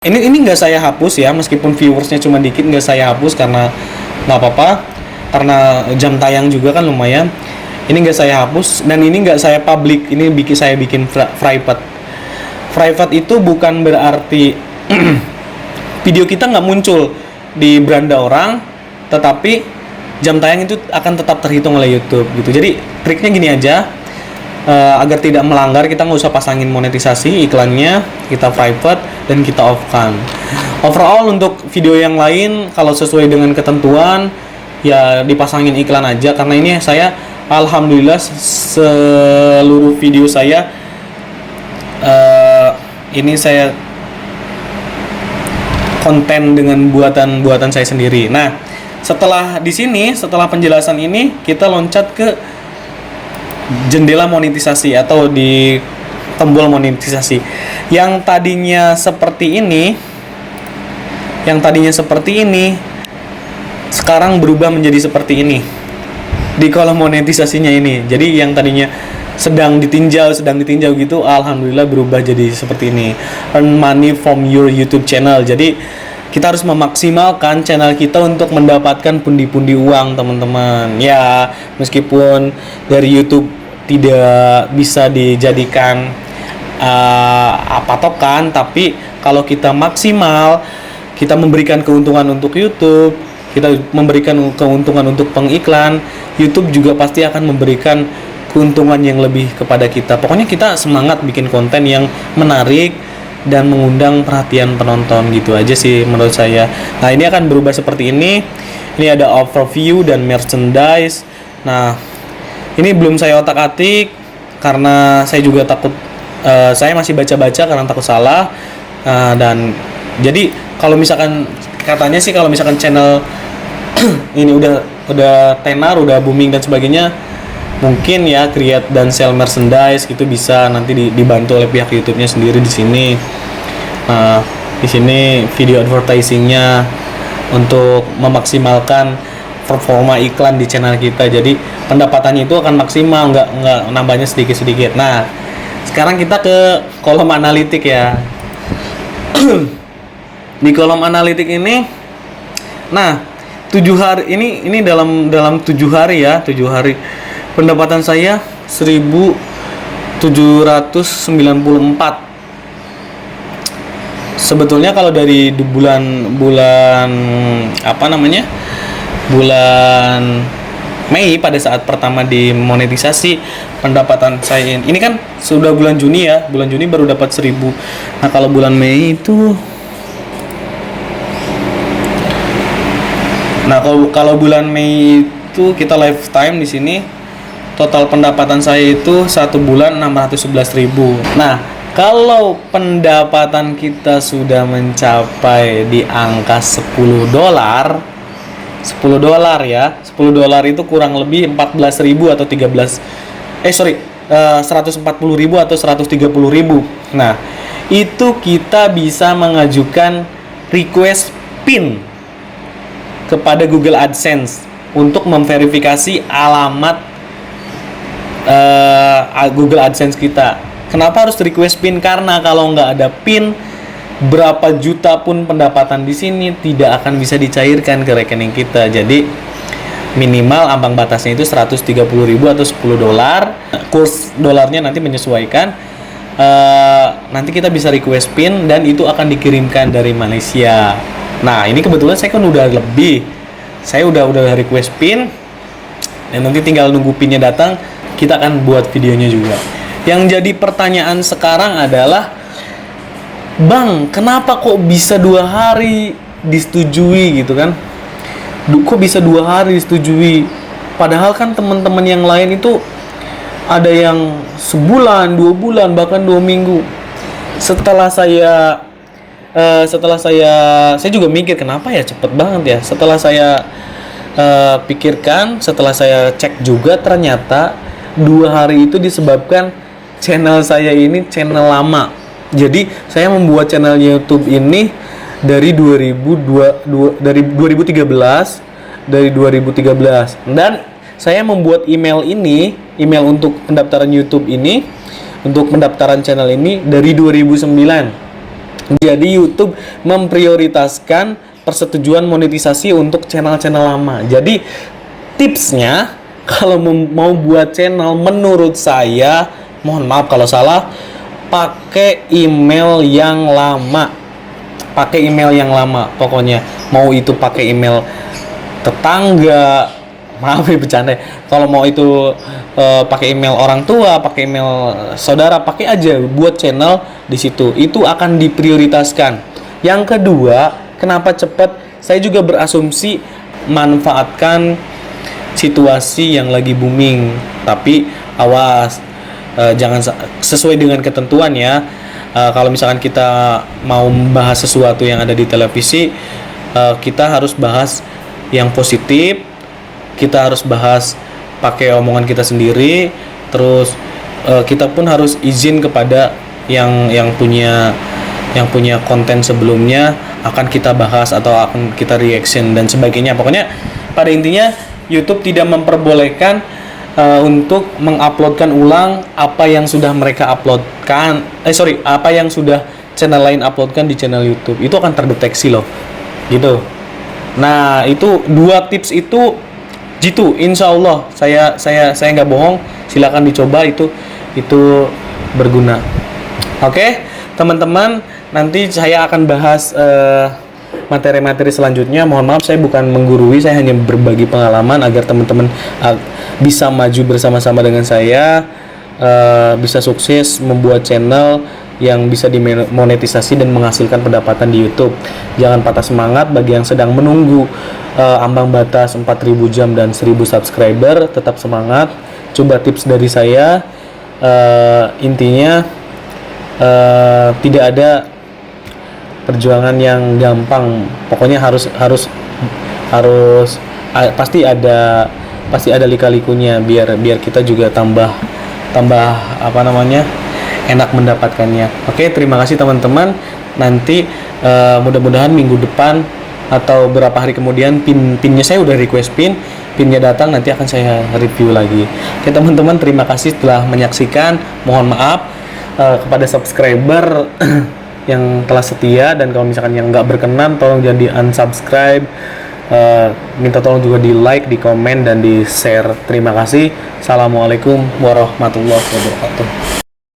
Ini nggak saya hapus ya, meskipun viewersnya cuma dikit, nggak saya hapus karena nggak apa-apa, karena jam tayang juga kan lumayan. Ini nggak saya hapus dan ini nggak saya public, ini saya bikin private. Private itu bukan berarti video kita nggak muncul di beranda orang, tetapi jam tayang itu akan tetap terhitung oleh YouTube gitu. Jadi triknya gini aja, agar tidak melanggar, kita nggak usah pasangin monetisasi iklannya, kita private dan kita off kan. Overall untuk video yang lain kalau sesuai dengan ketentuan ya dipasangin iklan aja, karena ini saya alhamdulillah seluruh video saya ini saya konten dengan buatan saya sendiri. Nah, setelah di sini, setelah penjelasan ini kita loncat ke jendela monetisasi atau di tombol monetisasi yang tadinya seperti ini, sekarang berubah menjadi seperti ini di kolom monetisasinya ini. Jadi yang tadinya sedang ditinjau gitu, alhamdulillah berubah jadi seperti ini, earn money from your YouTube channel. Jadi kita harus memaksimalkan channel kita untuk mendapatkan pundi-pundi uang, teman-teman. Ya, meskipun dari YouTube tidak bisa dijadikan patokan, tapi kalau kita maksimal, kita memberikan keuntungan untuk YouTube, kita memberikan keuntungan untuk pengiklan, YouTube juga pasti akan memberikan keuntungan yang lebih kepada kita. Pokoknya kita semangat bikin konten yang menarik dan mengundang perhatian penonton, gitu aja sih menurut saya. Nah, ini akan berubah seperti ini. Ini ada overview dan merchandise. Nah, ini belum saya otak-atik karena saya juga takut, saya masih baca-baca karena takut salah. Dan jadi kalau misalkan katanya sih, kalau misalkan channel ini udah tenar, udah booming dan sebagainya, mungkin ya create dan sell merchandise gitu bisa nanti dibantu oleh pihak YouTube-nya sendiri di sini. Nah, di sini video advertising-nya untuk memaksimalkan performa iklan di channel kita. Jadi pendapatannya itu akan maksimal, nggak nambahnya sedikit-sedikit. Nah, sekarang kita ke kolom analitik ya. Di kolom analitik ini, nah 7 hari ini dalam 7 hari ya, 7 hari pendapatan saya 1.794. Sebetulnya kalau dari bulan Mei pada saat pertama dimonetisasi, pendapatan saya ini kan sudah bulan Juni ya, bulan Juni baru dapat 1.000. Nah, kalau bulan Mei itu, nah kalau bulan Mei itu kita lifetime di sini, total pendapatan saya itu 1 bulan 611.000. Nah, kalau pendapatan kita sudah mencapai di angka $10 ya, $10 itu kurang lebih 14.000 atau 140.000 atau 130.000. Nah, itu kita bisa mengajukan request PIN kepada Google AdSense untuk memverifikasi alamat Google AdSense kita. Kenapa harus request PIN? Karena kalau nggak ada PIN, berapa juta pun pendapatan di sini tidak akan bisa dicairkan ke rekening kita. Jadi minimal ambang batasnya itu 130.000 atau $10. Kurs dolarnya nanti menyesuaikan. Nanti kita bisa request PIN dan itu akan dikirimkan dari Malaysia. Nah, ini kebetulan saya kan udah lebih. Saya udah request PIN dan nanti tinggal nunggu PIN-nya datang, kita akan buat videonya juga. Yang jadi pertanyaan sekarang adalah, Bang, kenapa kok bisa 2 hari disetujui gitu kan? Kok bisa 2 hari disetujui? Padahal kan teman-teman yang lain itu ada yang sebulan, 2 bulan, bahkan 2 minggu. Setelah saya juga mikir kenapa ya cepet banget ya. Setelah saya pikirkan, setelah saya cek juga, ternyata 2 hari itu disebabkan channel saya ini channel lama. Jadi saya membuat channel YouTube ini dari 2013 dan saya membuat email untuk pendaftaran YouTube ini, untuk pendaftaran channel ini dari 2009. Jadi YouTube memprioritaskan persetujuan monetisasi untuk channel-channel lama. Jadi tipsnya kalau mau buat channel, menurut saya, mohon maaf kalau salah, pakai email yang lama. Pakai email yang lama pokoknya. Mau itu pakai email tetangga, maaf ya bercanda. Kalau mau itu pakai email orang tua, pakai email saudara, pakai aja buat channel di situ. Itu akan diprioritaskan. Yang kedua, kenapa cepat? Saya juga berasumsi manfaatkan situasi yang lagi booming, tapi awas, jangan sesuai dengan ketentuan ya. Kalau misalkan kita mau membahas sesuatu yang ada di televisi, kita harus bahas yang positif, kita harus bahas pakai omongan kita sendiri, terus kita pun harus izin kepada yang punya konten sebelumnya akan kita bahas atau akan kita reaction dan sebagainya. Pokoknya pada intinya YouTube tidak memperbolehkan untuk menguploadkan ulang apa yang sudah mereka uploadkan, apa yang sudah channel lain uploadkan di channel YouTube. Itu akan terdeteksi loh, gitu. Nah, itu 2 tips itu jitu, insya Allah saya nggak bohong. Silakan dicoba, itu berguna. Oke, teman-teman, nanti saya akan bahas materi-materi selanjutnya. Mohon maaf, saya bukan menggurui, saya hanya berbagi pengalaman agar teman-teman bisa maju bersama-sama dengan saya, bisa sukses membuat channel yang bisa dimonetisasi dan menghasilkan pendapatan di YouTube. Jangan patah semangat bagi yang sedang menunggu ambang batas 4.000 jam dan 1.000 subscriber, tetap semangat. Coba tips dari saya, intinya tidak ada perjuangan yang gampang. Pokoknya harus pasti ada lika-likunya biar kita juga tambah enak mendapatkannya. Oke, terima kasih teman-teman. Nanti mudah-mudahan minggu depan atau beberapa hari kemudian pinnya saya udah request pinnya datang, nanti akan saya review lagi. Oke teman-teman, terima kasih telah menyaksikan. Mohon maaf kepada subscriber yang telah setia, dan kalau misalkan yang nggak berkenan tolong jangan di unsubscribe, minta tolong juga di like, di komen, dan di share. Terima kasih. Assalamualaikum warahmatullahi wabarakatuh.